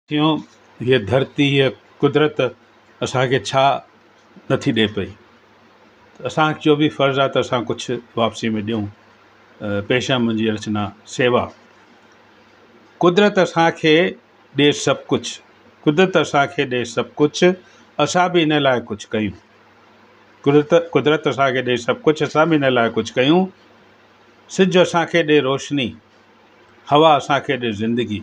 क्यों ये धरती ये कुदरत असांखे छा नथी ॾिए पई। असांजो बि फ़र्ज़ु आहे त असां कुझु वापसी में ॾियूं। पेशा मुंहिंजी रचना सेवा। कुदरत असांखे ॾिए सभु कुझु, कुदरत असांखे ॾिए सभु कुझु, असां बि इन लाइ कुझु कयूं। कुदरत असांखे ॾिए सभु कुझु, असां बि इन लाइ कुझु कयूं। सिज असांखे ॾिए रोशनी, हवा असांखे ॾिए ज़िंदगी,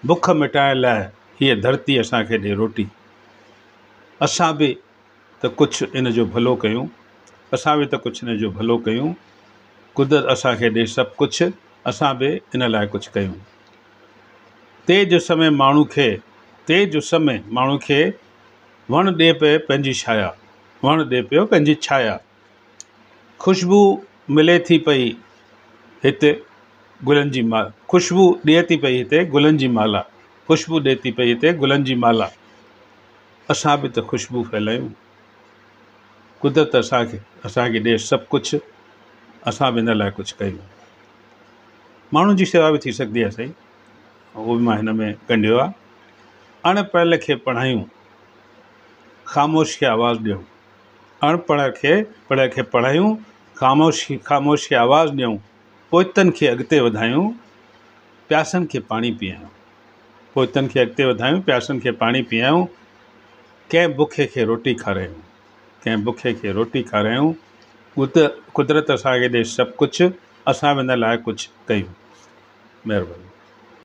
बुख मिटाइण लाइ हीअ धरती असांखे ॾिए रोटी। असां बि त कुझु इन जो भलो कयूं, असां बि त कुझु इन जो भलो कयूं। कुदरत असांखे ॾिए सभु कुझु, असां बि इन लाइ कुझु कयूं। तेज समय माण्हू खे वण ॾिए पियो पंहिंजी छाया, वण ॾिए पियो पंहिंजी छाया। ख़ुशबू मिले थी पई हिते गुलनि जी माला, ख़ुशबू ॾिए थी पई हिते गुलनि जी माला, ख़ुशबू ॾिए थी पई हिते गुलनि जी माला। असां बि त ख़ुशबू फैलायूं। कुदरत असांखे ॾिए सभु कुझु, असां बि इन लाइ कुझु कयूं। माण्हुनि जी शेवा बि थी सघंदी आहे साईं, उहो बि मां हिन में कंडियो आहे। अणपढ़ियल खे पढ़ायूं, ख़ामोश खे आवाज़ु ॾियूं। अणपढ़ खे पढ़ायूं, ख़ामोश खे आवाज़ु ॾियूं। पोइतनि खे अॻिते वधायूं, प्यासनि खे पाणी पीआयूं। पोइतनि खे अॻिते वधायूं, प्यासनि खे पाणी पीआयूं। कंहिं बुखे खे रोटी खारायूं, कंहिं बुखे खे रोटी खारायूं। कुदरत असांखे ॾिए सभु कुझु, असां बि इन लाइ कुझु कयूं। महिरबानी।